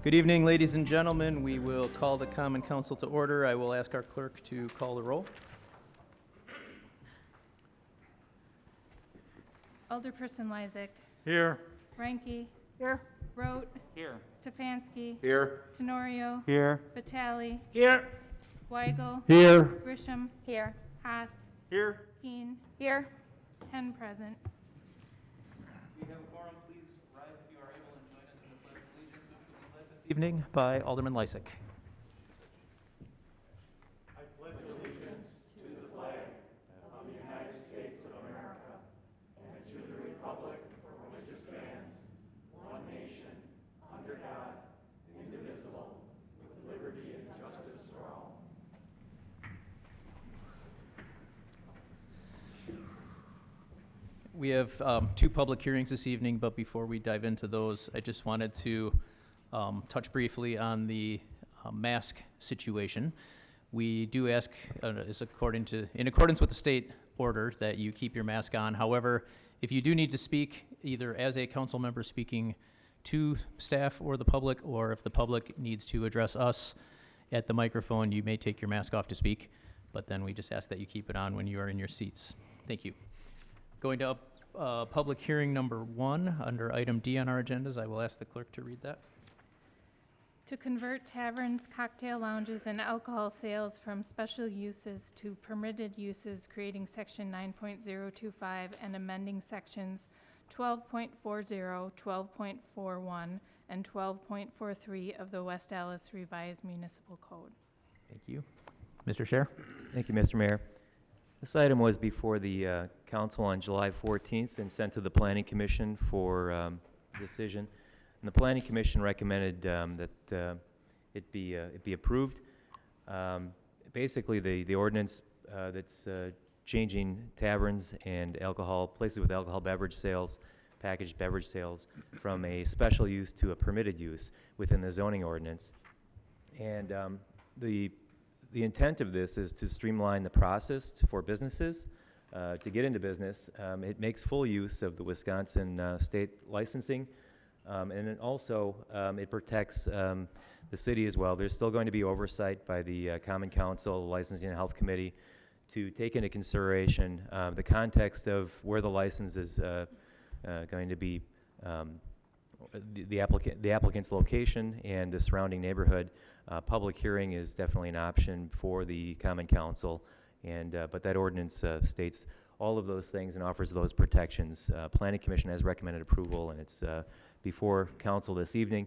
Good evening, ladies and gentlemen. We will call the Common Council to order. I will ask our clerk to call the roll. Alderperson Lysick. Here. Reinke. Here. Rote. Here. Stefanski. Here. Tenorio. Here. Vitale. Here. Weigel. Here. Grisham. Here. Haas. Here. Keen. Here. 10 present. We have a quorum. Please rise if you are able and join us in the Pledge of Allegiance, which will be led this evening by Alderman Lysick. I pledge allegiance to the flag of the United States of America and to the republic for which it stands, one nation, under God, indivisible, with liberty and justice for all. We have two public hearings this evening, but before we dive into those, I just wanted to touch briefly on the mask situation. We do ask, in accordance with the state order, that you keep your mask on. However, if you do need to speak, either as a council member speaking to staff or the public, or if the public needs to address us at the microphone, you may take your mask off to speak, but then we just ask that you keep it on when you are in your seats. Thank you. Going to public hearing number 1 under item D on our agendas. I will ask the clerk to read that. To convert taverns, cocktail lounges, and alcohol sales from special uses to permitted uses, creating section 9.025 and amending sections 12.40, 12.41, and 12.43 of the West Allis Revised Municipal Code. Thank you. Mr. Scher? Thank you, Mr. Mayor. This item was before the council on July 14th and sent to the Planning Commission for decision. And the Planning Commission recommended that it be approved. Basically, the ordinance that's changing taverns and places with alcohol beverage sales, packaged beverage sales, from a special use to a permitted use within the zoning ordinance. And the intent of this is to streamline the process for businesses to get into business. It makes full use of the Wisconsin state licensing, and it also it protects the city as well. There's still going to be oversight by the Common Council, the Licensing and Health Committee, to take into consideration the context of where the license is going to be, the applicant's location and the surrounding neighborhood. Public hearing is definitely an option for the Common Council, and but that ordinance states all of those things and offers those protections. Planning Commission has recommended approval, and it's before council this evening.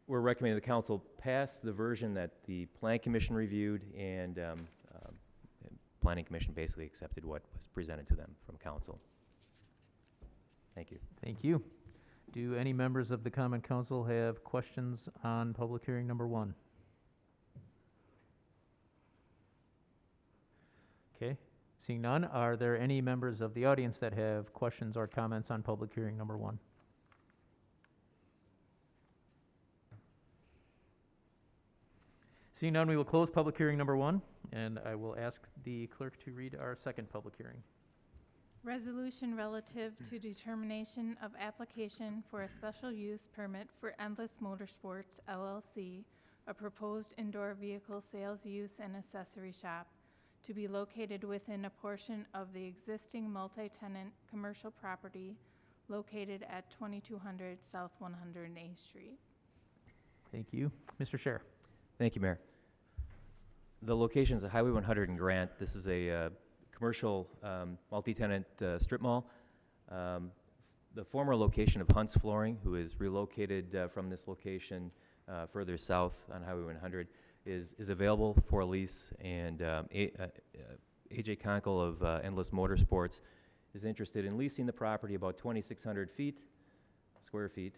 We're recommending the council pass the version that the Planning Commission reviewed, and Planning Commission basically accepted what was presented to them from council. Thank you. Thank you. Do any members of the Common Council have questions on public hearing number 1? Okay, seeing none, are there any members of the audience that have questions or comments on public hearing number 1? Seeing none, we will close public hearing number 1, and I will ask the clerk to read our second public hearing. Resolution relative to determination of application for a special use permit for Endless Motorsports, LLC, a proposed indoor vehicle sales, use, and accessory shop to be located within a portion of the existing multi-tenant commercial property located at 2200 South 108th Street. Thank you. Mr. Scher? Thank you, Mayor. The location is Highway 100 in Grant. This is a commercial multi-tenant strip mall. The former location of Hunt's Flooring, who is relocated from this location further south on Highway 100, is available for a lease, and AJ Conkle of Endless Motorsports is interested in leasing the property about 2,600 square feet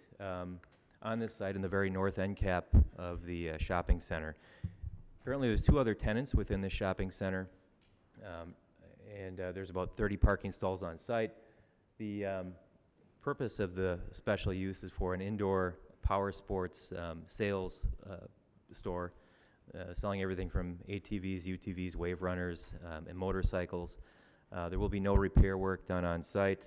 on this site in the very north end cap of the shopping center. Currently there's 2 other tenants within this shopping center, and there's about 30 parking stalls on site. The purpose of the special use is for an indoor power sports sales store, selling everything from ATVs, UTVs, wave runners, and motorcycles. There will be no repair work done on site.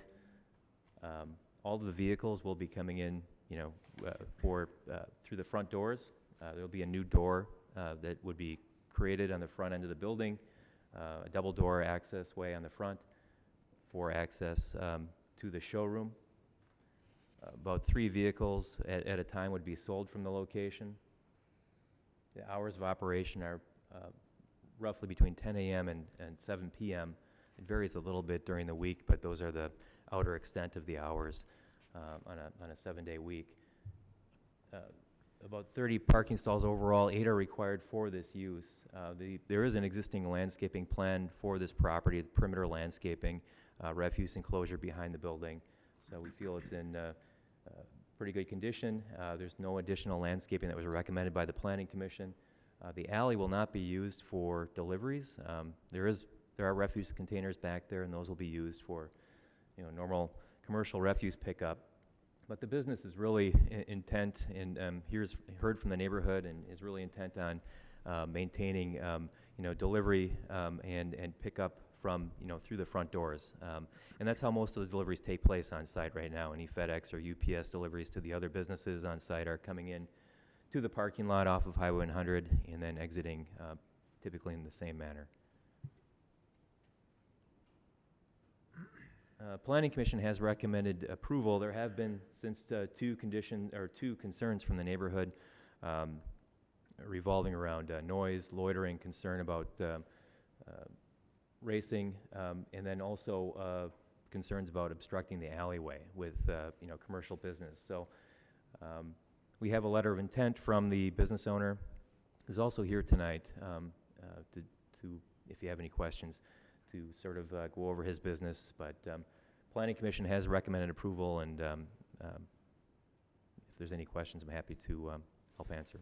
All of the vehicles will be coming in through the front doors. There'll be a new door that would be created on the front end of the building, a double door access way on the front for access to the showroom. About 3 vehicles at a time would be sold from the location. The hours of operation are roughly between 10 a.m. and 7 p.m. It varies a little bit during the week, but those are the outer extent of the hours on a 7-day week. About 30 parking stalls overall, 8 are required for this use. There is an existing landscaping plan for this property, the perimeter landscaping, refuse enclosure behind the building. So we feel it's in pretty good condition. There's no additional landscaping that was recommended by the Planning Commission. The alley will not be used for deliveries. There are refuse containers back there, and those will be used for normal commercial refuse pickup. But the business is really intent, and heard from the neighborhood, and is really intent on maintaining, delivery and pickup from, through the front doors. And that's how most of the deliveries take place on site right now. Any FedEx or UPS deliveries to the other businesses on site are coming in to the parking lot off of Highway 100 and then exiting typically in the same manner. Planning Commission has recommended approval. There have been since two concerns from the neighborhood revolving around noise, loitering, concern about racing, and then also concerns about obstructing the alleyway with commercial business. So we have a letter of intent from the business owner, who's also here tonight to if you have any questions, to sort of go over his business. But Planning Commission has recommended approval, and if there's any questions, I'm happy to help answer.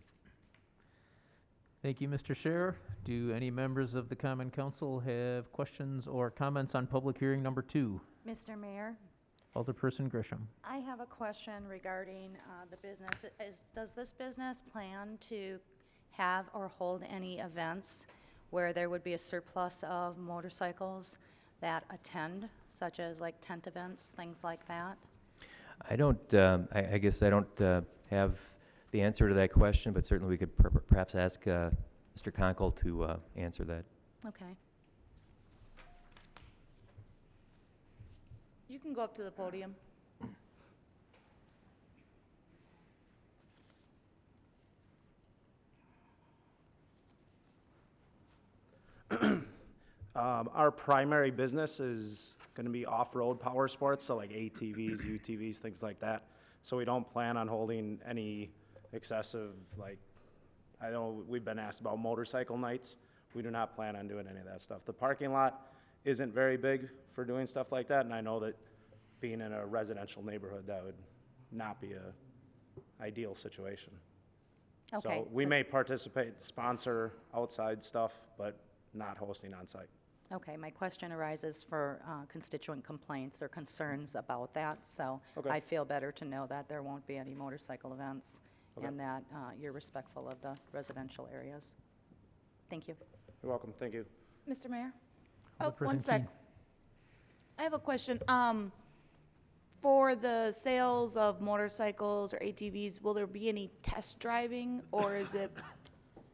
Thank you, Mr. Scher. Do any members of the Common Council have questions or comments on public hearing number 2? Mr. Mayor, Alderperson Grisham. I have a question regarding the business. Does this business plan to have or hold any events where there would be a surplus of motorcycles that attend, such as like tent events, things like that? I don't, I guess I don't have the answer to that question, but certainly we could perhaps ask Mr. Conkle to answer that. Okay. You can go up to the podium. Our primary business is going to be off-road power sports, so like ATVs, UTVs, things like that. So we don't plan on holding any excessive, like, I know we've been asked about motorcycle nights. We do not plan on doing any of that stuff. The parking lot isn't very big for doing stuff like that, and I know that being in a residential neighborhood, that would not be a ideal situation. Okay. So we may participate, sponsor outside stuff, but not hosting on site. Okay, my question arises for constituent complaints or concerns about that, so Okay. I feel better to know that there won't be any motorcycle events Okay. and that you're respectful of the residential areas. Thank you. You're welcome, thank you. Mr. Mayor? Oh, Alderperson one sec. Keen. I have a question. For the sales of motorcycles or ATVs, will there be any test driving, or is it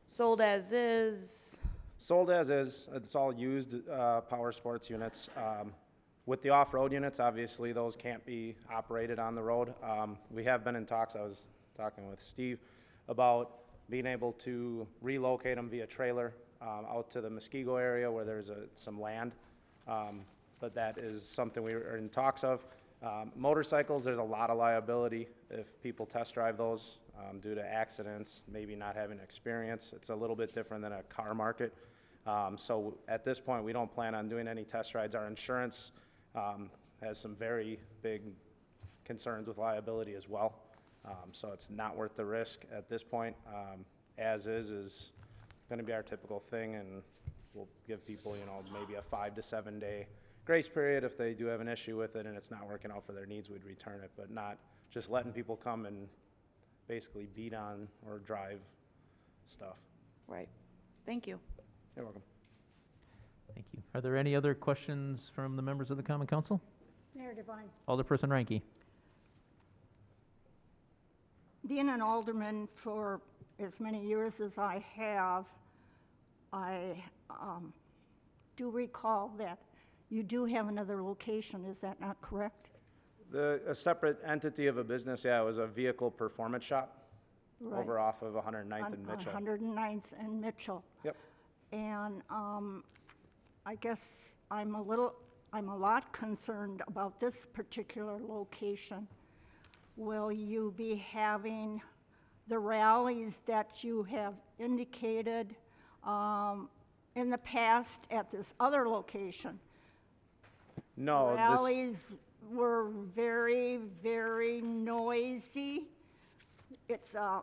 sold as is? Sold as is, it's all used power sports units. With the off-road units, obviously, those can't be operated on the road. We have been in talks, I was talking with Steve, about being able to relocate them via trailer out to the Muskego area where there's some land. But that is something we are in talks of. Motorcycles, there's a lot of liability if people test drive those due to accidents, maybe not having experience. It's a little bit different than a car market. So at this point, we don't plan on doing any test rides. Our insurance has some very big concerns with liability as well. So it's not worth the risk at this point. As is going to be our typical thing, and we'll give people, maybe a 5 to 7 day grace period. If they do have an issue with it and it's not working out for their needs, we'd return it, but not just letting people come and basically beat on or drive stuff. Right. Thank you. You're welcome. Thank you. Are there any other questions from the members of the Common Council? Mayor Devine. Alderperson Ranky. Being an alderman for as many years as I have, I do recall that you do have another location, is that not correct? A separate entity of a business, yeah, it was a vehicle performance shop Right. over off of 109th and On Mitchell. 109th and Mitchell. Yep. And I guess I'm a lot concerned about this particular location. Will you be having the rallies that you have indicated in the past at this other location? No, this, Rallies were very, very noisy. It's a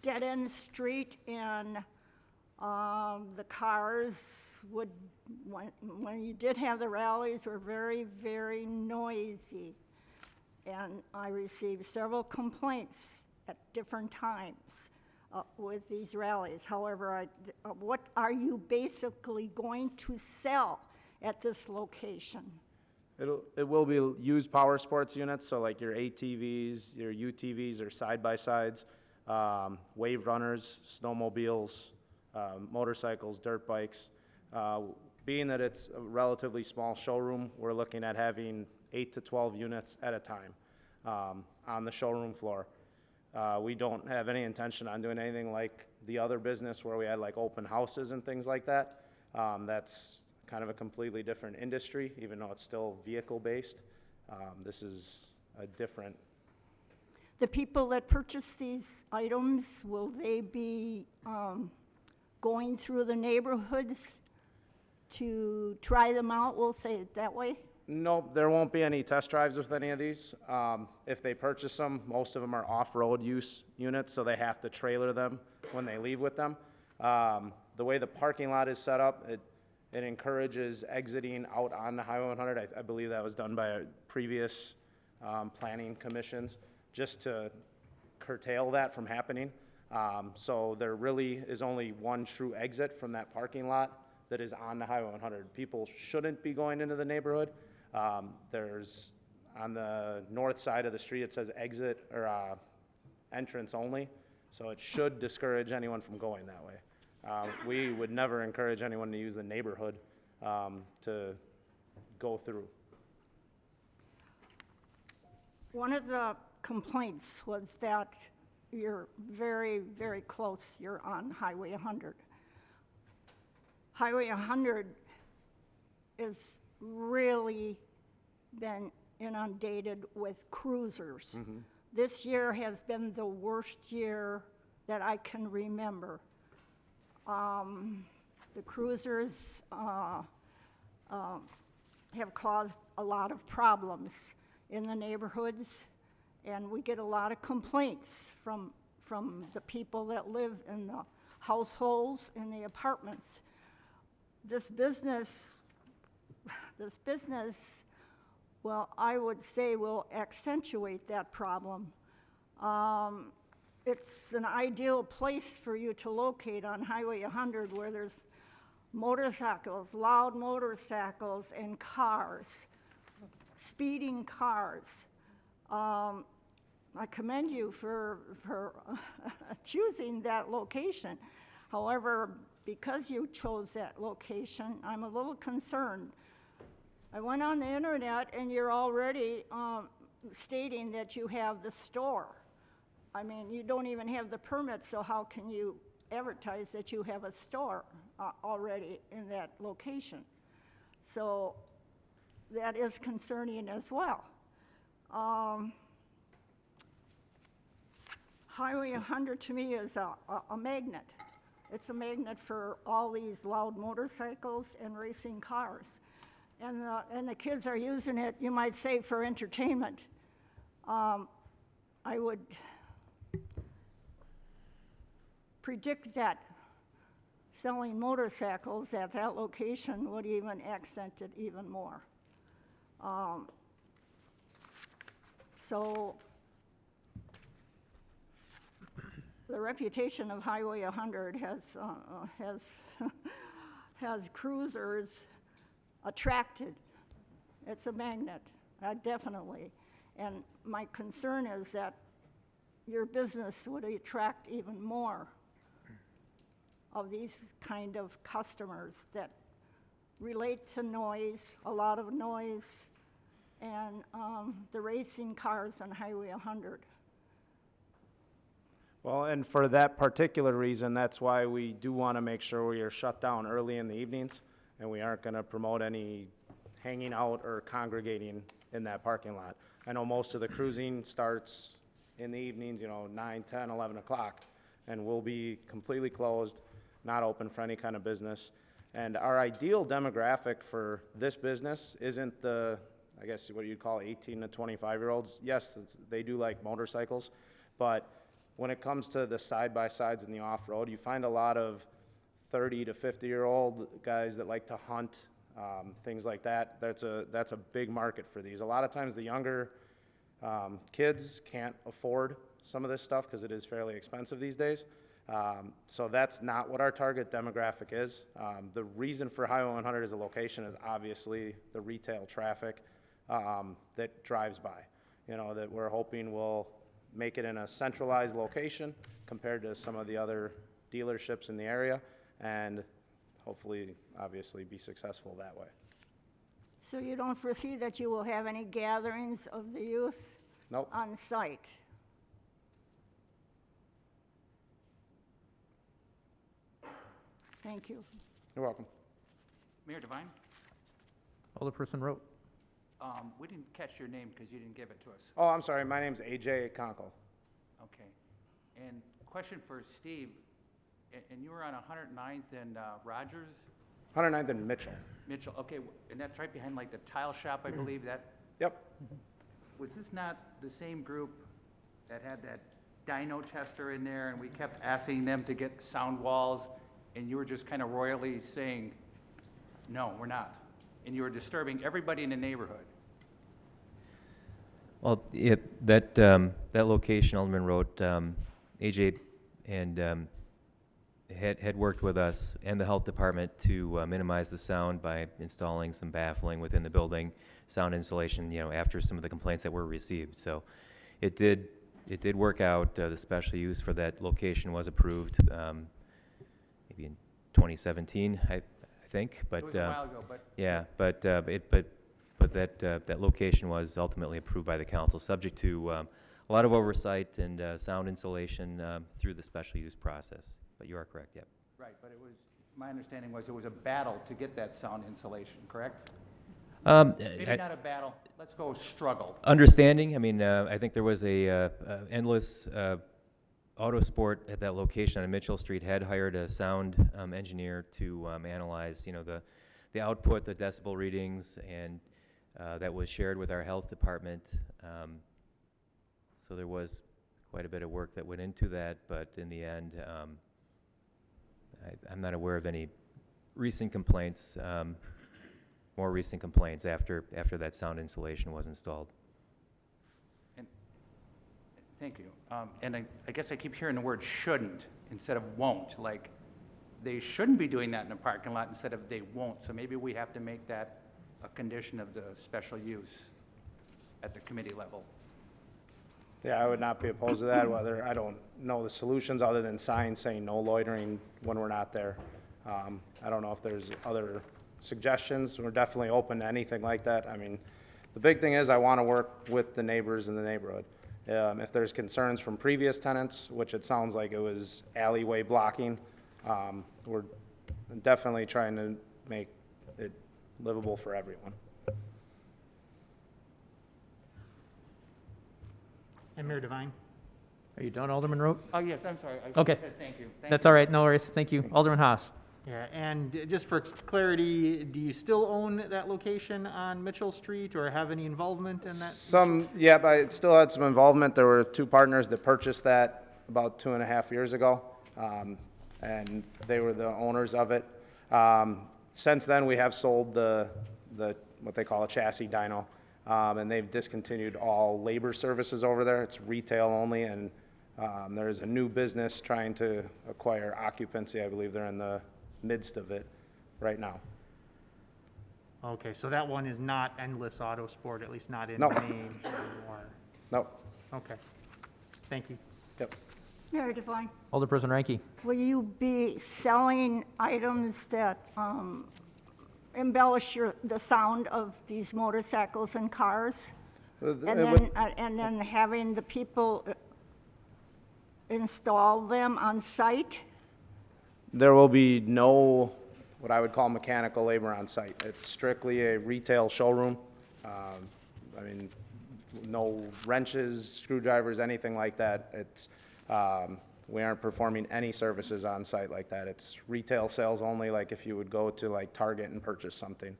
dead-end street, and the cars would, when you did have the rallies, were very, very noisy. And I received several complaints at different times with these rallies. However, what are you basically going to sell at this location? it will be used power sports units, so like your ATVs, your UTVs or side-by-sides, wave runners, snowmobiles, motorcycles, dirt bikes. Being that it's a relatively small showroom, we're looking at having 8 to 12 units at a time on the showroom floor. We don't have any intention on doing anything like the other business where we had like open houses and things like that. That's kind of a completely different industry, even though it's still vehicle-based. This is a different. The people that purchase these items, will they be going through the neighborhoods to try them out, we'll say it that way? No, there won't be any test drives with any of these. If they purchase them, most of them are off-road use units, so they have to trailer them when they leave with them. The way the parking lot is set up, it encourages exiting out on the Highway 100. I believe that was done by previous planning commissions, just to curtail that from happening. So there really is only one true exit from that parking lot that is on the Highway 100. People shouldn't be going into the neighborhood. There's, on the north side of the street, it says exit or entrance only, so it should discourage anyone from going that way. We would never encourage anyone to use the neighborhood to go through. One of the complaints was that you're very, very close, you're on Highway 100. Highway 100 is really been inundated with cruisers. This year has been the worst year that I can remember. The cruisers have caused a lot of problems in the neighborhoods, and we get a lot of complaints from the people that live in the households, in the apartments. This business, well, I would say will accentuate that problem. It's an ideal place for you to locate on Highway 100 where there's motorcycles, loud motorcycles, and cars, speeding cars. I commend you for choosing that location. However, because you chose that location, I'm a little concerned. I went on the internet and you're already stating that you have the store. I mean, you don't even have the permit, so how can you advertise that you have a store already in that location? So that is concerning as well. Highway 100 to me is a magnet. It's a magnet for all these loud motorcycles and racing cars. And the kids are using it, you might say, for entertainment. I would predict that selling motorcycles at that location would even accent it even more. So the reputation of Highway 100 has cruisers attracted. It's a magnet, definitely. And my concern is that your business would attract even more of these kind of customers that relate to noise, a lot of noise, and the racing cars on Highway 100. Well, and for that particular reason, that's why we do want to make sure we are shut down early in the evenings, and we aren't going to promote any hanging out or congregating in that parking lot. I know most of the cruising starts in the evenings, 9, 10, 11 o'clock, and we'll be completely closed, not open for any kind of business. And our ideal demographic for this business isn't the, I guess what you'd call 18 to 25-year-olds. Yes, they do like motorcycles, but when it comes to the side-by-sides and the off-road, you find a lot of 30 to 50-year-old guys that like to hunt, things like that. That's a big market for these. A lot of times the younger kids can't afford some of this stuff because it is fairly expensive these days. So that's not what our target demographic is. The reason for Highway 100 as a location is obviously the retail traffic that drives by, that we're hoping will make it in a centralized location compared to some of the other dealerships in the area, and hopefully, obviously, be successful that way. So you don't foresee that you will have any gatherings of the youth Nope. on site? Thank you. You're welcome. Mayor Devine, Alderperson Rote. we didn't catch your name because you didn't give it to us. Oh, I'm sorry. My name's AJ Conkle. Okay. And question for Steve, and you were on 109th and Rogers, 109th and Mitchell. Mitchell, okay, and that's right behind like the tile shop, I believe, that, Yep. was this not the same group that had that dyno tester in there and we kept asking them to get sound walls and you were just kind of royally saying, no, we're not? And you were disturbing everybody in the neighborhood. Well, that location, Alderman wrote, AJ and had worked with us and the health department to minimize the sound by installing some baffling within the building, sound insulation, after some of the complaints that were received. So it did work out. The special use for that location was approved, maybe in 2017, I think. But It was a while ago, but yeah, but that location was ultimately approved by the council, subject to a lot of oversight and sound insulation through the special use process. But you are correct, yep. right, but it was, my understanding was it was a battle to get that sound insulation, correct? Maybe not a battle, let's go struggle. Understanding, I mean, I think there was a endless auto sport at that location on Mitchell Street had hired a sound engineer to analyze, the output, the decibel readings, and that was shared with our health department. So there was quite a bit of work that went into that, but in the end, I'm not aware of any recent complaints, more recent complaints after that sound insulation was installed. And thank you. And I guess I keep hearing the word shouldn't instead of won't. Like, they shouldn't be doing that in a parking lot instead of they won't. So maybe we have to make that a condition of the special use at the committee level. Yeah, I would not be opposed to that, whether, I don't know the solutions other than signs saying no loitering when we're not there. I don't know if there's other suggestions. We're definitely open to anything like that. I mean, the big thing is I want to work with the neighbors in the neighborhood. If there's concerns from previous tenants, which it sounds like it was alleyway blocking, we're definitely trying to make it livable for everyone. And Mayor Devine? Are you done, Alderman Rote? Oh, yes, I'm sorry. I Okay. said thank you. Thank That's you. all right, no worries. Thank you. Alderman Haas. Yeah, and just for clarity, do you still own that location on Mitchell Street or have any involvement in that? Yeah, but it still had some involvement. There were two partners that purchased that about 2.5 years ago, and they were the owners of it. Since then, we have sold the what they call a chassis dyno, and they've discontinued all labor services over there. It's retail only, and there's a new business trying to acquire occupancy. I believe they're in the midst of it right now. Okay, so that one is not Endless Auto Sport, at least not in No. name anymore. Nope. Okay, thank you. Mayor Devine, Alderperson Ranky. will you be selling items that embellish the sound of these motorcycles and cars? And then having the people install them on site? There will be no, what I would call mechanical labor on site. It's strictly a retail showroom. I mean, no wrenches, screwdrivers, anything like that. It's, we aren't performing any services on site like that. It's retail sales only, like if you would go to like Target and purchase something.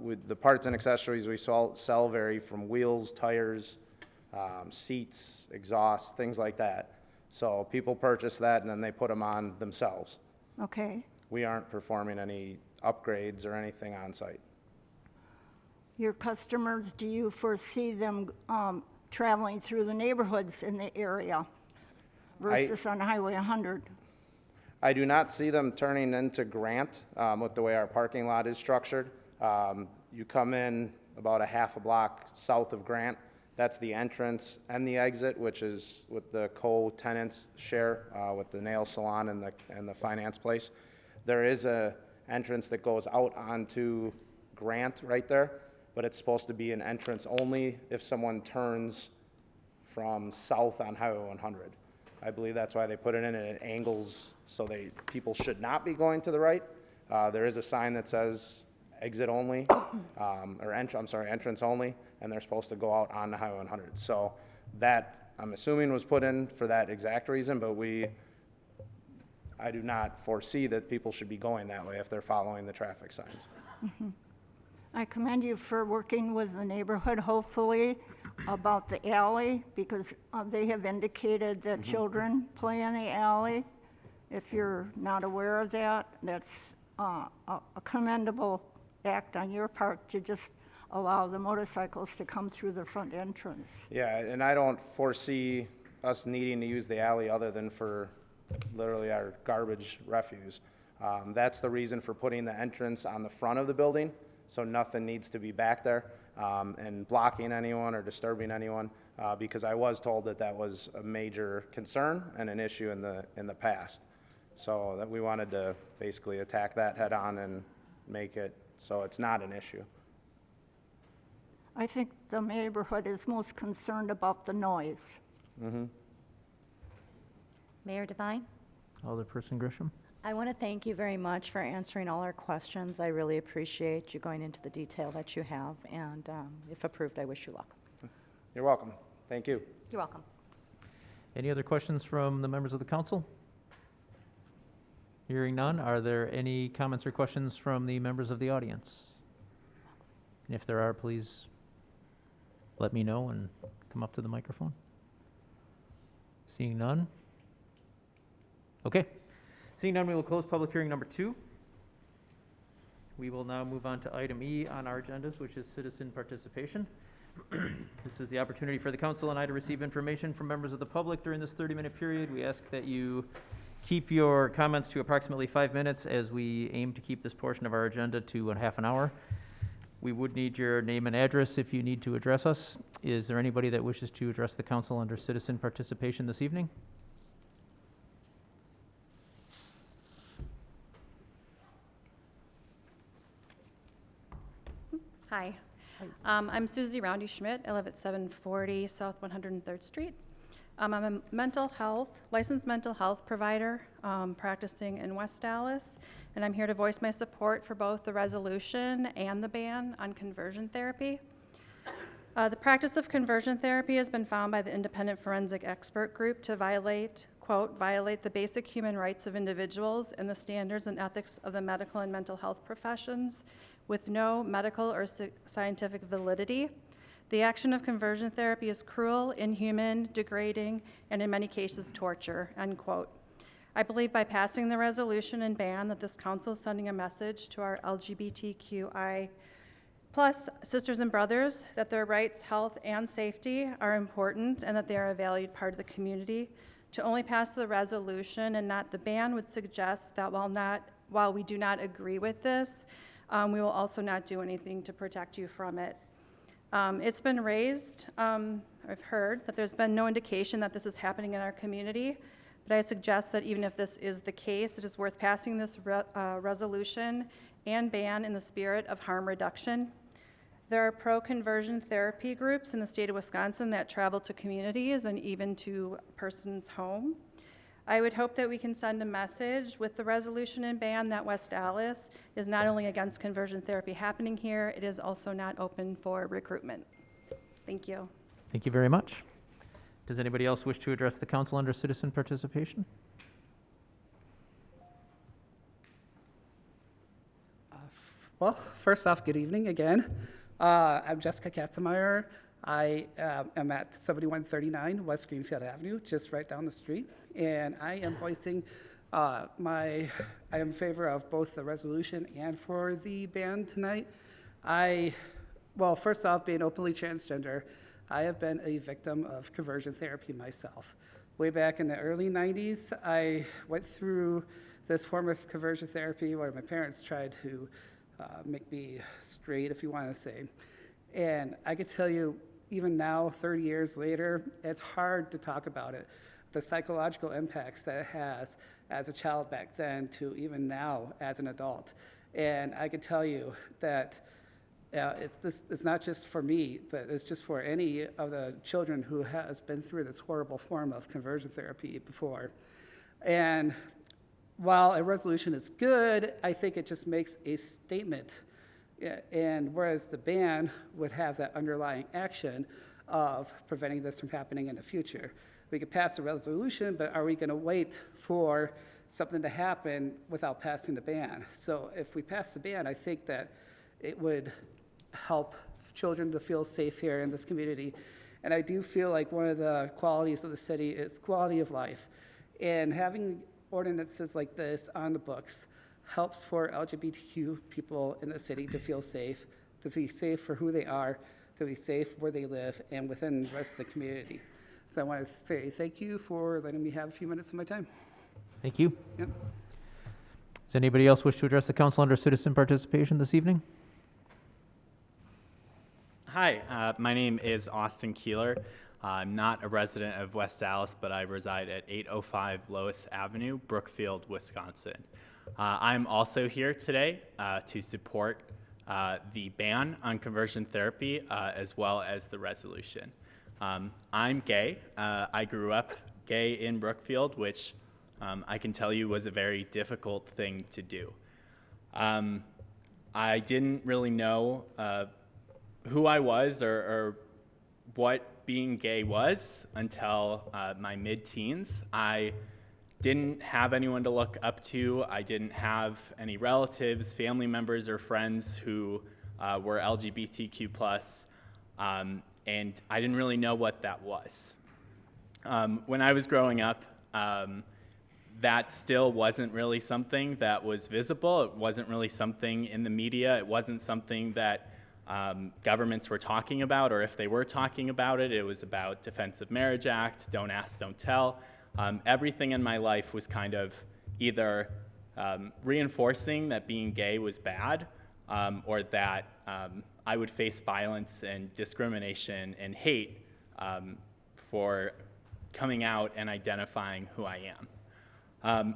With the parts and accessories we sell vary from wheels, tires, seats, exhaust, things like that. So people purchase that and then they put them on themselves. Okay. We aren't performing any upgrades or anything on site. Your customers, do you foresee them traveling through the neighborhoods in the area versus on Highway 100? I do not see them turning into Grant with the way our parking lot is structured. You come in about a half a block south of Grant. That's the entrance and the exit, which is what the co-tenants share with the nail salon and the finance place. There is a entrance that goes out onto Grant right there, but it's supposed to be an entrance only if someone turns from south on Highway 100. I believe that's why they put it in at angles so people should not be going to the right. There is a sign that says exit only, entrance only, and they're supposed to go out on the Highway 100. So that, I'm assuming, was put in for that exact reason, but I do not foresee that people should be going that way if they're following the traffic signs. Mm-hmm. I commend you for working with the neighborhood, hopefully, about the alley, because they have indicated that children play in the alley. If you're not aware of that, that's a commendable act on your part to just allow the motorcycles to come through the front entrance. Yeah, and I don't foresee us needing to use the alley other than for literally our garbage refuse. That's the reason for putting the entrance on the front of the building, so nothing needs to be back there and blocking anyone or disturbing anyone, because I was told that was a major concern and an issue in the past. So that we wanted to basically attack that head on and make it so it's not an issue. I think the neighborhood is most concerned about the noise. Mayor Devine? Alderperson Grisham. I want to thank you very much for answering all our questions. I really appreciate you going into the detail that you have, and if approved, I wish you luck. You're welcome. Thank you. You're welcome. Any other questions from the members of the council? Hearing none, are there any comments or questions from the members of the audience? And if there are, please let me know and come up to the microphone. Seeing none? Okay. Seeing none, we will close public hearing number 2. We will now move on to item E on our agendas, which is citizen participation. This is the opportunity for the council and I to receive information from members of the public during this 30-minute period. We ask that you keep your comments to approximately 5 minutes as we aim to keep this portion of our agenda to a half an hour. We would need your name and address if you need to address us. Is there anybody that wishes to address the council under citizen participation this evening? Hi. I'm Susie Roundy Schmidt. I live at 740 South 103rd Street. I'm a licensed mental health provider practicing in West Dallas, and I'm here to voice my support for both the resolution and the ban on conversion therapy. The practice of conversion therapy has been found by the independent forensic expert group to violate, quote, violate the basic human rights of individuals and the standards and ethics of the medical and mental health professions with no medical or scientific validity. The action of conversion therapy is cruel, inhuman, degrading, and in many cases torture, end quote. I believe by passing the resolution and ban that this council is sending a message to our LGBTQI plus sisters and brothers that their rights, health, and safety are important and that they are a valued part of the community. To only pass the resolution and not the ban would suggest that while we do not agree with this, we will also not do anything to protect you from it. It's been raised, I've heard, that there's been no indication that this is happening in our community, but I suggest that even if this is the case, it is worth passing this resolution and ban in the spirit of harm reduction. There are pro-conversion therapy groups in the state of Wisconsin that travel to communities and even to a person's home. I would hope that we can send a message with the resolution and ban that West Allis is not only against conversion therapy happening here, it is also not open for recruitment. Thank you. Thank you very much. Does anybody else wish to address the council under citizen participation? Well, first off, good evening again. I'm Jessica Katzenmeyer. I am at 7139 West Greenfield Avenue, just right down the street, and I am voicing I am in favor of both the resolution and for the ban tonight. Well, first off, being openly transgender, I have been a victim of conversion therapy myself. Way back in the early 90s, I went through this form of conversion therapy where my parents tried to make me straight, if you want to say. And I could tell you, even now, 30 years later, it's hard to talk about it. The psychological impacts that it has as a child back then to even now as an adult. And I could tell you that it's not just for me, but it's just for any of the children who has been through this horrible form of conversion therapy before. And while a resolution is good, I think it just makes a statement. And whereas the ban would have that underlying action of preventing this from happening in the future. We could pass a resolution, but are we going to wait for something to happen without passing the ban? So if we pass the ban, I think that it would help children to feel safe here in this community. And I do feel like one of the qualities of the city is quality of life. And having ordinances like this on the books helps for LGBTQ people in the city to feel safe, to be safe for who they are, to be safe where they live and within the rest of the community. So I want to say thank you for letting me have a few minutes of my time. Thank you. Yep. Does anybody else wish to address the council under citizen participation this evening? Hi, my name is Austin Keeler. I'm not a resident of West Allis, but I reside at 805 Lois Avenue, Brookfield, Wisconsin. I'm also here today to support the ban on conversion therapy as well as the resolution. I'm gay. I grew up gay in Brookfield, which I can tell you was a very difficult thing to do. I didn't really know who I was or what being gay was until my mid-teens. I didn't have anyone to look up to. I didn't have any relatives, family members, or friends who were LGBTQ+, and I didn't really know what that was. When I was growing up, that still wasn't really something that was visible. It wasn't really something in the media. It wasn't something that governments were talking about, or if they were talking about it, it was about Defense of Marriage Act, Don't Ask, Don't Tell. Everything in my life was kind of either reinforcing that being gay was bad, or that I would face violence and discrimination and hate for coming out and identifying who I am.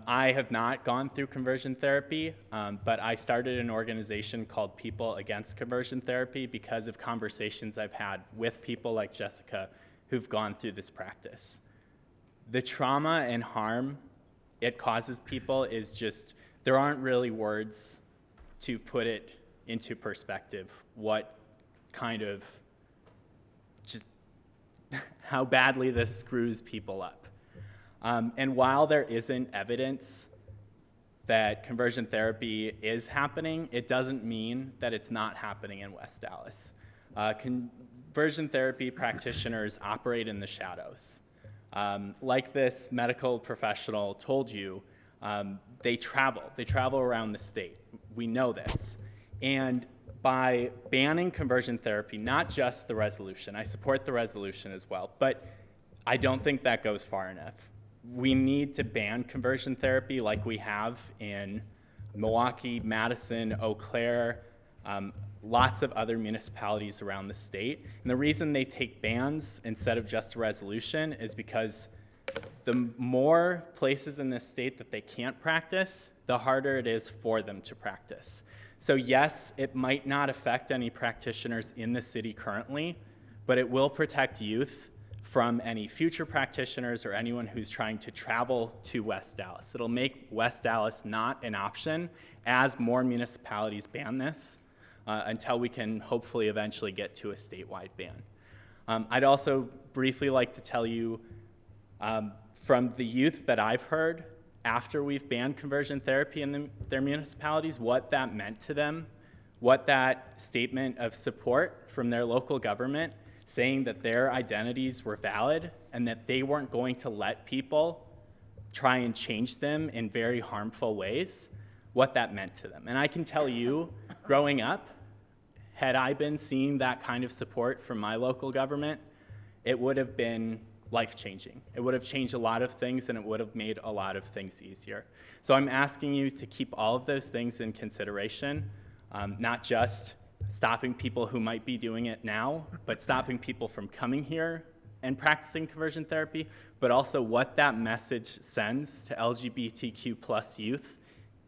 I have not gone through conversion therapy, but I started an organization called People Against Conversion Therapy because of conversations I've had with people like Jessica who've gone through this practice. The trauma and harm it causes people is just, there aren't really words to put it into perspective, what kind of, just how badly this screws people up. And while there isn't evidence that conversion therapy is happening, it doesn't mean that it's not happening in West Allis. Conversion therapy practitioners operate in the shadows. Like this medical professional told you, they travel around the state. We know this. And by banning conversion therapy, not just the resolution, I support the resolution as well, but I don't think that goes far enough. We need to ban conversion therapy like we have in Milwaukee, Madison, Eau Claire, lots of other municipalities around the state. And the reason they take bans instead of just a resolution is because the more places in this state that they can't practice, the harder it is for them to practice. So yes, it might not affect any practitioners in the city currently, but it will protect youth from any future practitioners or anyone who's trying to travel to West Dallas. It'll make West Dallas not an option as more municipalities ban this until we can hopefully eventually get to a statewide ban. I'd also briefly like to tell you from the youth that I've heard after we've banned conversion therapy in their municipalities, what that meant to them, what that statement of support from their local government saying that their identities were valid and that they weren't going to let people try and change them in very harmful ways, what that meant to them. And I can tell you, growing up, had I been seeing that kind of support from my local government, it would have been life-changing. It would have changed a lot of things, and it would have made a lot of things easier. So I'm asking you to keep all of those things in consideration, not just stopping people who might be doing it now, but stopping people from coming here and practicing conversion therapy, but also what that message sends to LGBTQ plus youth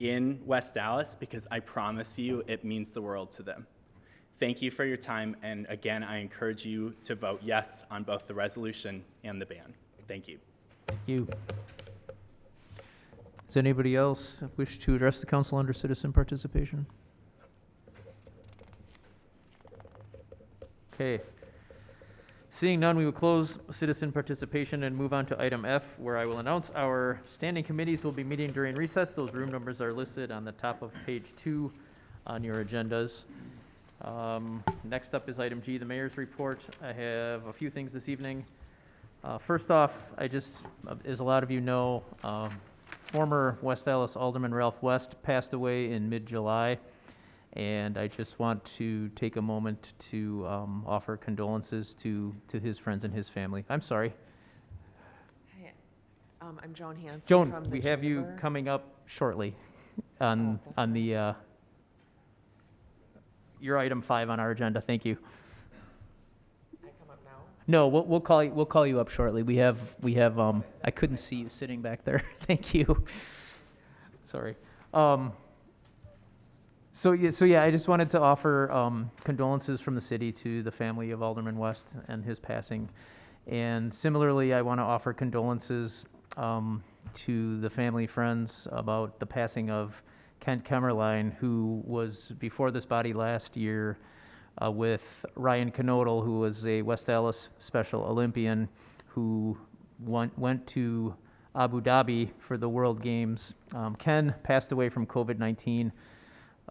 in West Dallas, because I promise you it means the world to them. Thank you for your time, and again, I encourage you to vote yes on both the resolution and the ban. Thank you. Thank you. Does anybody else wish to address the council under citizen participation? Okay. Seeing none, we will close citizen participation and move on to item F, where I will announce our standing committees will be meeting during recess. Those room numbers are listed on the top of page 2 on your agendas. Next up is item G, the mayor's report. I have a few things this evening. First off, as a lot of you know, former West Dallas Alderman Ralph West passed away in mid-July, and I just want to take a moment to offer condolences to his friends and his family. I'm sorry. Hi, I'm Joan Hanson. Joan, from the we have you Chamber. coming up shortly on the your item 5 on our agenda. Thank you. I come up now? No, we'll call you up shortly. We have I couldn't see you sitting back there. Thank you. Sorry. So yeah, I just wanted to offer condolences from the city to the family of Alderman West and his passing. And similarly, I want to offer condolences to the family friends about the passing of Kent Kemmerline, who was before this body last year with Ryan Knodel, who was a West Dallas Special Olympian who went to Abu Dhabi for the World Games. Ken passed away from COVID-19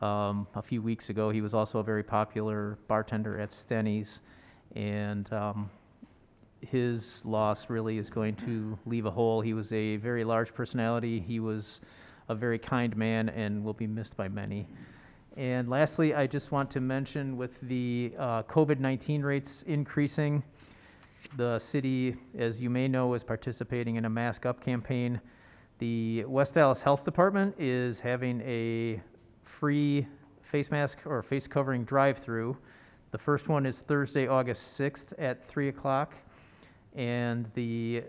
a few weeks ago. He was also a very popular bartender at Stenny's, and his loss really is going to leave a hole. He was a very large personality. He was a very kind man and will be missed by many. And lastly, I just want to mention with the COVID-19 rates increasing, the city, as you may know, is participating in a Mask Up campaign. The West Dallas Health Department is having a free face mask or face covering drive-through. The first one is Thursday, August 6th at 3 o'clock. And the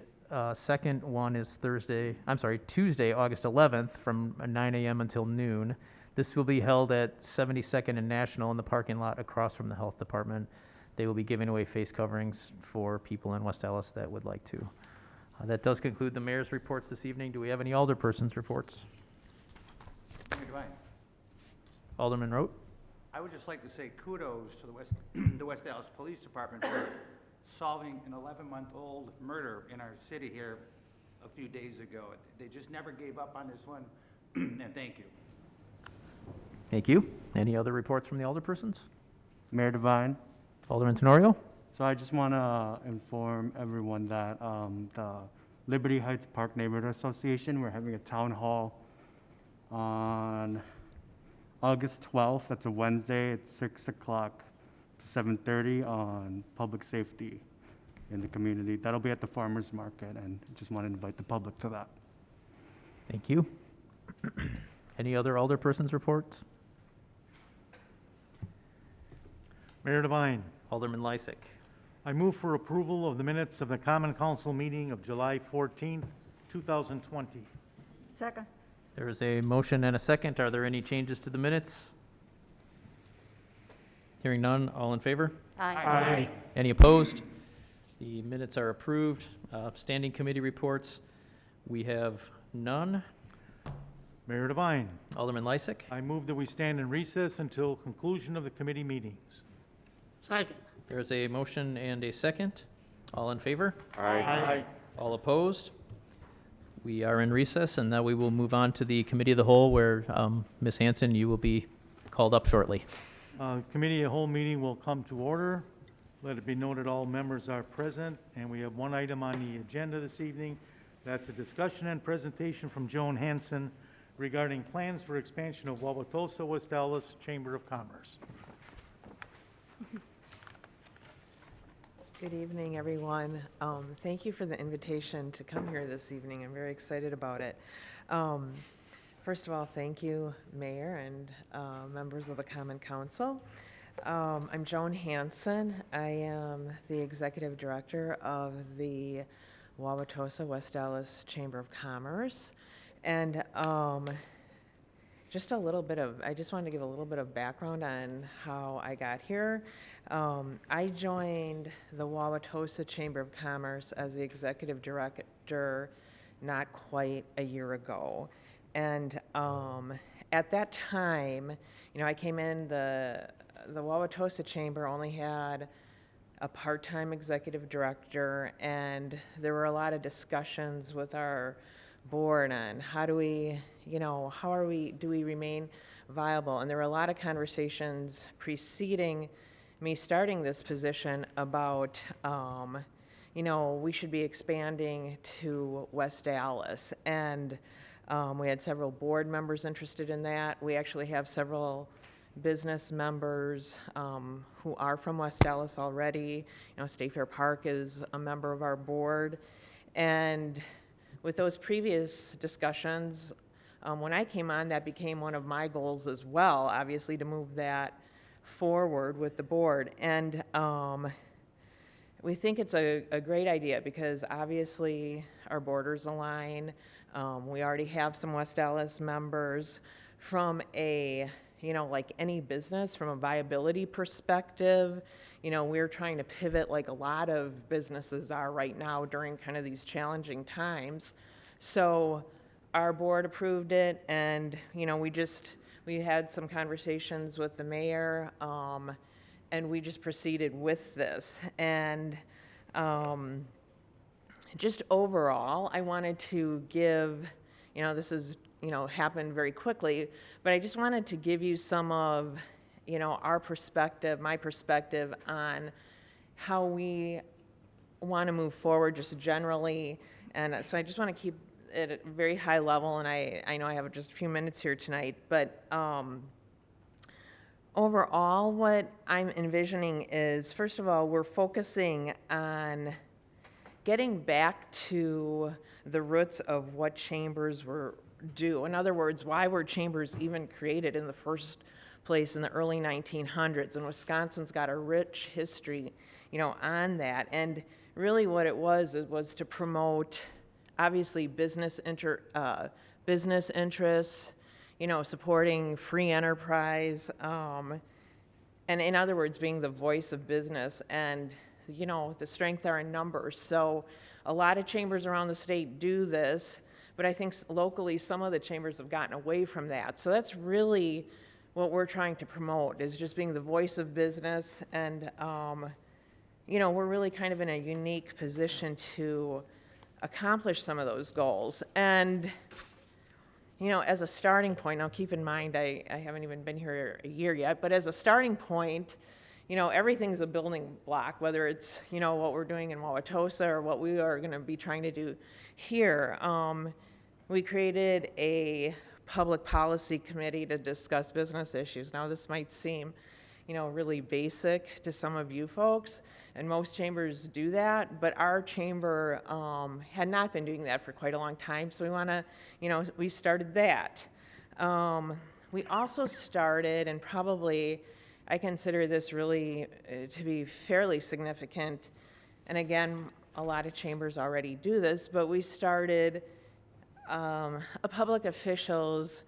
second one is Tuesday, August 11th from 9 a.m. until noon. This will be held at 72nd and National in the parking lot across from the health department. They will be giving away face coverings for people in West Dallas that would like to. That does conclude the mayor's reports this evening. Do we have any alderpersons' reports? Mayor Devine. Alderman Rote? I would just like to say kudos to the West Dallas Police Department for solving an 11-month-old murder in our city here a few days ago. They just never gave up on this one, and thank you. Thank you. Any other reports from the alderpersons? Mayor Devine. Alderman Tenorio? So I just want to inform everyone that the Liberty Heights Park Neighborhood Association, we're having a town hall on August 12th. That's a Wednesday at 6 o'clock to 7:30 on public safety in the community. That'll be at the farmers market, and just want to invite the public to that. Thank you. Any other alderpersons' reports? Mayor Devine, Alderman Lysick. I move for approval of the minutes of the Common Council meeting of July 14th, 2020. Second. There is a motion and a second. Are there any changes to the minutes? Hearing none, all in favor? Aye. Any opposed? The minutes are approved. Standing committee reports, we have none. Mayor Devine, Alderman Lysick. I move that we stand in recess until conclusion of the committee meetings. Second. There is a motion and a second. All in favor? Aye. All opposed? We are in recess, and now we will move on to the committee of the whole, where Ms. Hanson, you will be called up shortly. Committee of whole meeting will come to order. Let it be noted all members are present, and we have one item on the agenda this evening. That's a discussion and presentation from Joan Hanson regarding plans for expansion of Wauwatosa West Dallas Chamber of Commerce. Good evening, everyone. Thank you for the invitation to come here this evening. I'm very excited about it. First of all, thank you, Mayor and members of the Common Council. I'm Joan Hanson. I am the Executive Director of the Wauwatosa West Dallas Chamber of Commerce. And just a little bit of, I just wanted to give a little bit of background on how I got here. I joined the Wauwatosa Chamber of Commerce as the Executive Director not quite a year ago. And at that time, I came in, the Wauwatosa Chamber only had a part-time executive director, and there were a lot of discussions with our board on how do we, do we remain viable? And there were a lot of conversations preceding me starting this position about, we should be expanding to West Dallas. And we had several board members interested in that. We actually have several business members who are from West Dallas already. State Fair Park is a member of our board. And with those previous discussions, when I came on, that became one of my goals as well, obviously, to move that forward with the board. And we think it's a great idea because obviously our borders align. We already have some West Dallas members. From a, like any business, from a viability perspective, we're trying to pivot like a lot of businesses are right now during kind of these challenging times. So our board approved it, and, we had some conversations with the mayor, and we just proceeded with this. And just overall, I wanted to give, this is, happened very quickly, but I just wanted to give you some of, our perspective, my perspective on how we want to move forward just generally. And so I just want to keep it at a very high level, and I know I have just a few minutes here tonight, but overall, what I'm envisioning is, first of all, we're focusing on getting back to the roots of what chambers do. In other words, why were chambers even created in the first place in the early 1900s? And Wisconsin's got a rich history, on that. And really what it was to promote, obviously, business interests, supporting free enterprise, and in other words, being the voice of business. And the strength are in numbers. So a lot of chambers around the state do this, but I think locally some of the chambers have gotten away from that. So that's really what we're trying to promote, is just being the voice of business. And, we're really kind of in a unique position to accomplish some of those goals. And, as a starting point, now keep in mind, I haven't even been here a year yet, but as a starting point, everything's a building block, whether it's, what we're doing in Wauwatosa or what we are going to be trying to do here. We created a public policy committee to discuss business issues. Now, this might seem, really basic to some of you folks, and most chambers do that, but our chamber had not been doing that for quite a long time, so we want to, we started that. We also started, and probably, I consider this really to be fairly significant. And again, a lot of chambers already do this, but we started a public officials,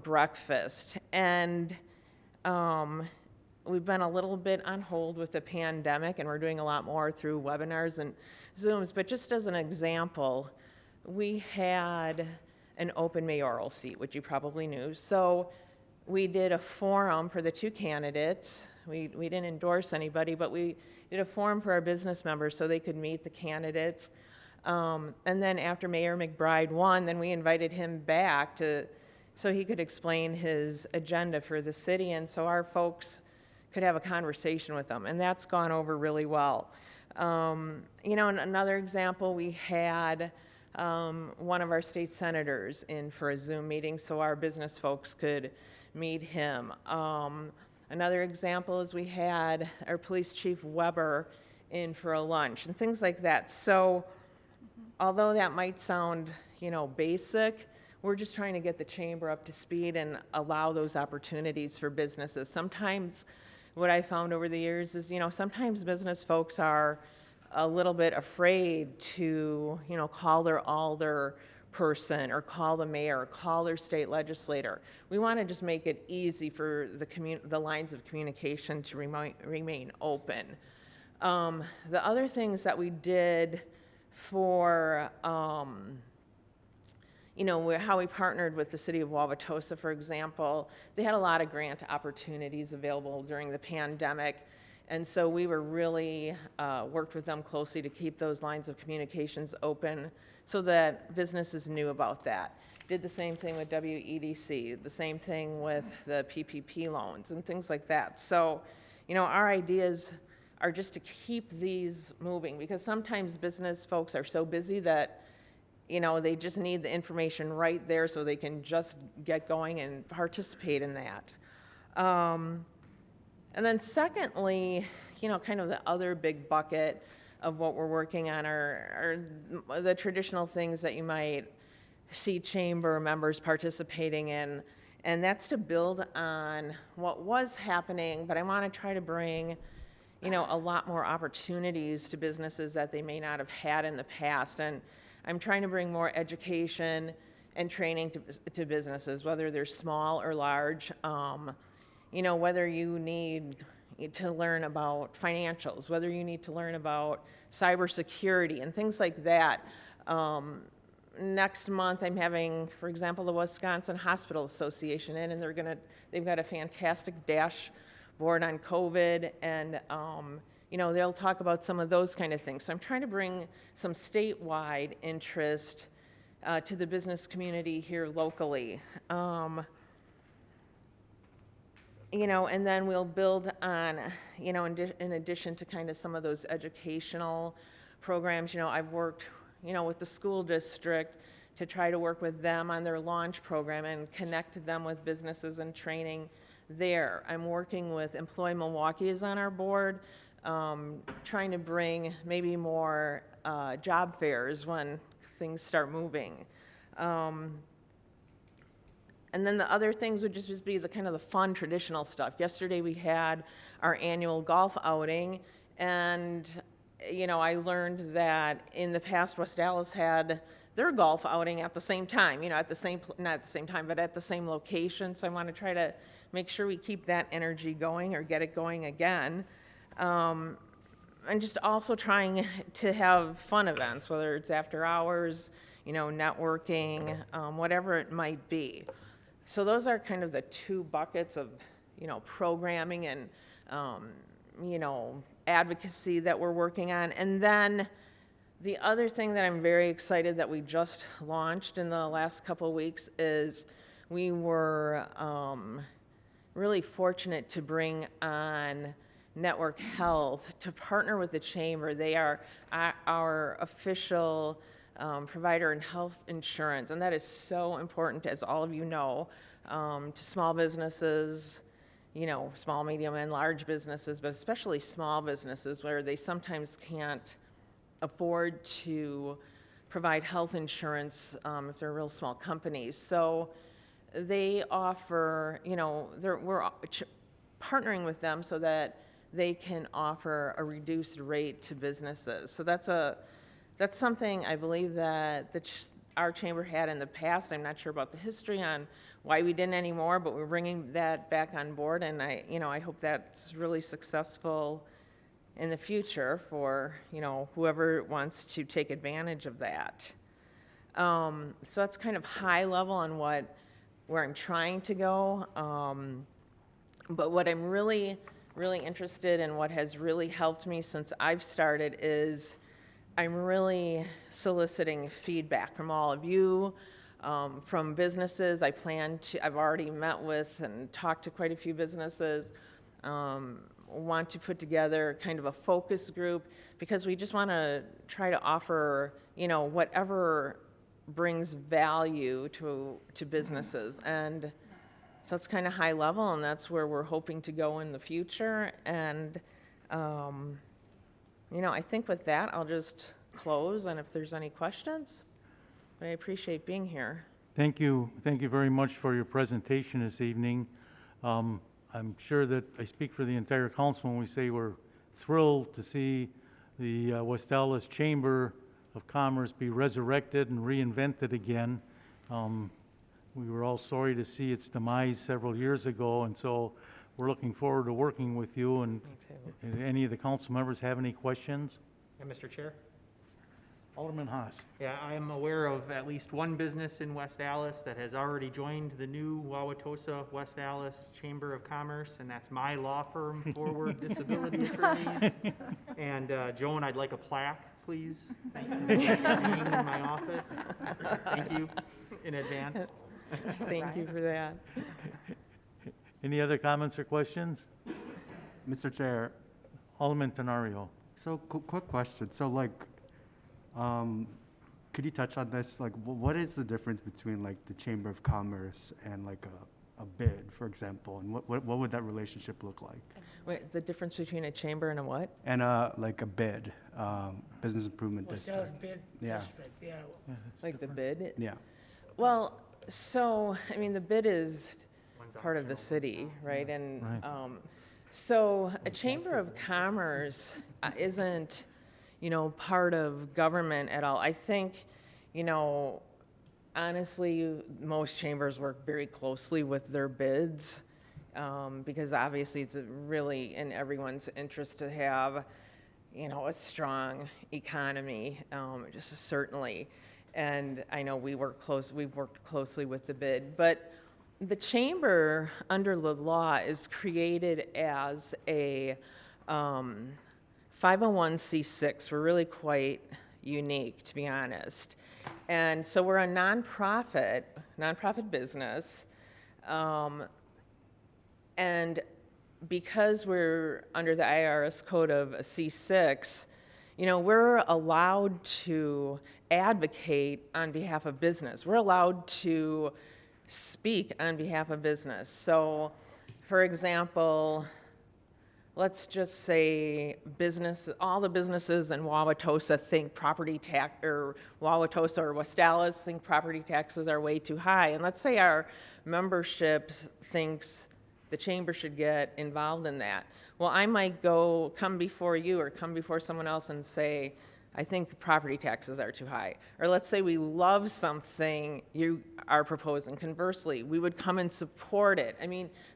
breakfast. And we've been a little bit on hold with the pandemic, and we're doing a lot more through webinars and Zooms. But just as an example, we had an open mayoral seat, which you probably knew. So we did a forum for the two candidates. We didn't endorse anybody, but we did a forum for our business members so they could meet the candidates. And then after Mayor McBride won, then we invited him back so he could explain his agenda for the city, and so our folks could have a conversation with them, and that's gone over really well. And another example, we had one of our state senators in for a Zoom meeting so our business folks could meet him. Another example is we had our police chief Weber in for a lunch and things like that. So although that might sound, basic, we're just trying to get the chamber up to speed and allow those opportunities for businesses. Sometimes what I found over the years is, sometimes business folks are a little bit afraid to, call their alder person or call the mayor or call their state legislator. We want to just make it easy for the lines of communication to remain open. The other things that we did for, how we partnered with the city of Wauwatosa, for example, they had a lot of grant opportunities available during the pandemic. And so we were really worked with them closely to keep those lines of communications open so that businesses knew about that. Did the same thing with WEDC, the same thing with the PPP loans and things like that. So, our ideas are just to keep these moving because sometimes business folks are so busy that, they just need the information right there so they can just get going and participate in that. And then secondly, kind of the other big bucket of what we're working on are the traditional things that you might see chamber members participating in, and that's to build on what was happening, but I want to try to bring, a lot more opportunities to businesses that they may not have had in the past, and I'm trying to bring more education and training to businesses, whether they're small or large, whether you need to learn about financials, whether you need to learn about cybersecurity and things like that. Next month, I'm having, for example, the Wisconsin Hospital Association in, and they've got a fantastic dashboard on COVID, and they'll talk about some of those kind of things. So I'm trying to bring some statewide interest to the business community here locally. And then we'll build on, in addition to kind of some of those educational programs, I've worked, with the school district to try to work with them on their launch program and connect them with businesses and training there. I'm working with Employ Milwaukee is on our board, trying to bring maybe more job fairs when things start moving. And then the other things would just be the kind of the fun traditional stuff. Yesterday we had our annual golf outing, and I learned that in the past West Dallas had their golf outing at the same time, not at the same time, but at the same location. So I want to try to make sure we keep that energy going or get it going again. And just also trying to have fun events, whether it's after hours, networking, whatever it might be. So those are kind of the two buckets of, programming and, advocacy that we're working on. And then the other thing that I'm very excited that we just launched in the last couple of weeks is we were really fortunate to bring on Network Health to partner with the Chamber. They are our official provider in health insurance, and that is so important, as all of you know, to small businesses, small, medium, and large businesses, but especially small businesses where they sometimes can't afford to provide health insurance if they're real small companies. So they offer, partnering with them so that they can offer a reduced rate to businesses. So that's something I believe that our chamber had in the past. I'm not sure about the history on why we didn't anymore, but we're bringing that back on board, and I hope that's really successful in the future for, whoever wants to take advantage of that. So that's kind of high level on where I'm trying to go. But what I'm really interested in, what has really helped me since I've started, is I'm really soliciting feedback from all of you, from businesses. I've already met with and talked to quite a few businesses. Want to put together kind of a focus group, because we just want to try to offer, whatever brings value to businesses. And so it's kind of high level, and that's where we're hoping to go in the future. And, I think with that, I'll just close, and if there's any questions, but I appreciate being here. Thank you. Thank you very much for your presentation this evening. I'm sure that I speak for the entire council when we say we're thrilled to see the West Allis Chamber of Commerce be resurrected and reinvented again. We were all sorry to see its demise several years ago, and so we're looking forward to working with you. And any of the council members have any questions? Yeah, Mr. Chair? Alderman Haas. Yeah, I am aware of at least one business in West Allis that has already joined the new Wauwatosa West Allis Chamber of Commerce, and that's my law firm, Forward Disability Attorneys. And Joan, I'd like a plaque, please, hanging in my office. Thank you in advance. Thank you for that. Any other comments or questions? Mr. Chair, Alderman Tenario. so quick question. So could you touch on this? Like, what is the difference between like the Chamber of Commerce and like a bid, for example? And what would that relationship look like? Wait, the difference between a chamber and a what? And like a bid, business improvement district. Bid Yeah. district, yeah. Like the bid? Yeah. Well, so, the bid is part of the city, right? And Right. so a chamber of commerce isn't, part of government at all. I think, honestly, most chambers work very closely with their bids, because obviously it's really in everyone's interest to have, a strong economy, just certainly. And I know we've worked closely with the bid, but the chamber under the law is created as a 501c6. We're really quite unique, to be honest. And so we're a nonprofit business. And because we're under the IRS code of a C6, we're allowed to advocate on behalf of business. We're allowed to speak on behalf of business. So, for example, let's just say all the businesses in Wauwatosa think property tax, or Wauwatosa or West Allis think property taxes are way too high. And let's say our membership thinks the chamber should get involved in that. Well, I might come before you or come before someone else and say, I think the property taxes are too high. Or let's say we love something you are proposing. Conversely, we would come and support it.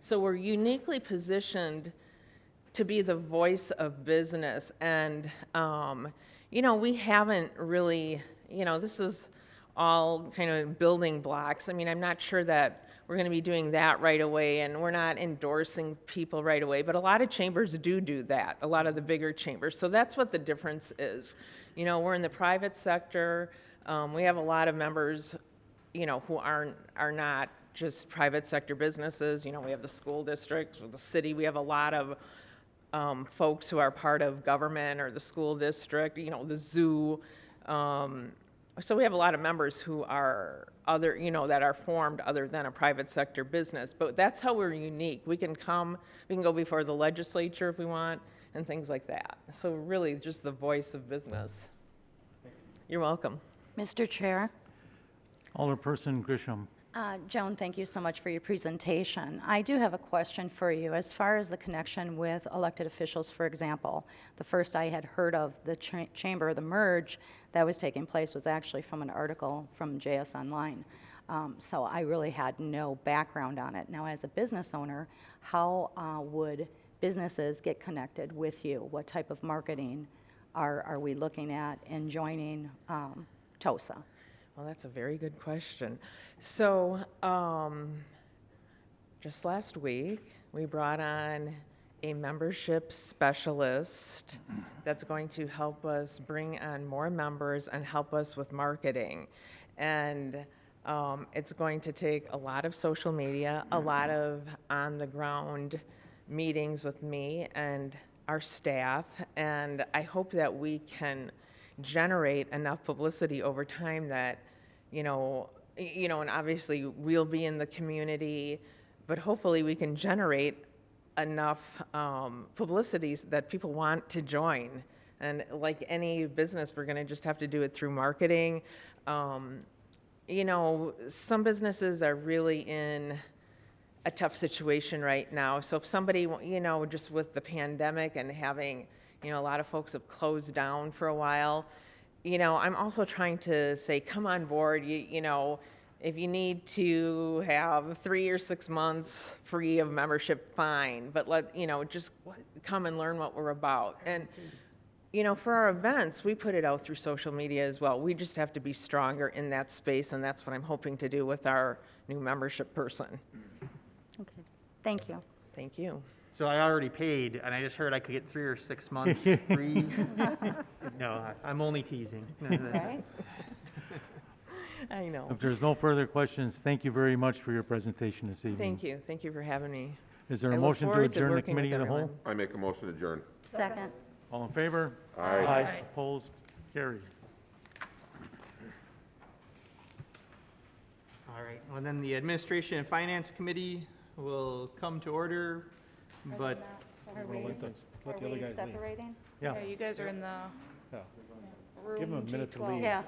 So we're uniquely positioned to be the voice of business. And, we haven't really, this is all kind of building blocks. I'm not sure that we're going to be doing that right away, and we're not endorsing people right away, but a lot of chambers do that, a lot of the bigger chambers. So that's what the difference is. We're in the private sector. We have a lot of members, who are not just private sector businesses. We have the school districts or the city. We have a lot of folks who are part of government or the school district, the zoo. So we have a lot of members who are other, that are formed other than a private sector business. But that's how we're unique. We can go before the legislature if we want, and things like that. So really just the voice of business. You're welcome. Mr. Chair, Alderperson Grisham. Joan, thank you so much for your presentation. I do have a question for you. As far as the connection with elected officials, for example, the first I had heard of the chamber, the merge that was taking place was actually from an article from JS Online. So I really had no background on it. Now, as a business owner, how would businesses get connected with you? What type of marketing are we looking at in joining TOSA? Well, that's a very good question. So, just last week, we brought on a membership specialist that's going to help us bring on more members and help us with marketing. And it's going to take a lot of social media, a lot of on-the-ground meetings with me and our staff, and I hope that we can generate enough publicity over time that, and obviously we'll be in the community, but hopefully we can generate enough publicities that people want to join. And like any business, we're gonna just have to do it through marketing. Some businesses are really in a tough situation right now. So if somebody, just with the pandemic and having, a lot of folks have closed down for a while, I'm also trying to say, come on board, if you need to have 3 or 6 months free of membership, fine, but just come and learn what we're about. And, for our events, we put it out through social media as well. We just have to be stronger in that space, and that's what I'm hoping to do with our new membership person. Okay, thank you. Thank you. So I already paid, and I just heard I could get 3 or 6 months free. No, I'm only teasing. Right? I know. If there's no further questions, thank you very much for your presentation this evening. Thank you. Thank you for having me. Is there I a look motion to forward to adjourn the working with committee of the whole? everyone. I make a motion to adjourn. Second. All in favor? Aye. Opposed? Carried. All right, well, then the Administration and Finance Committee will come to order, but Are We'll let the other guys leave. separating? Yeah. Yeah, you guys are in the Yeah. room Give 'em a minute to G12. leave. Yeah.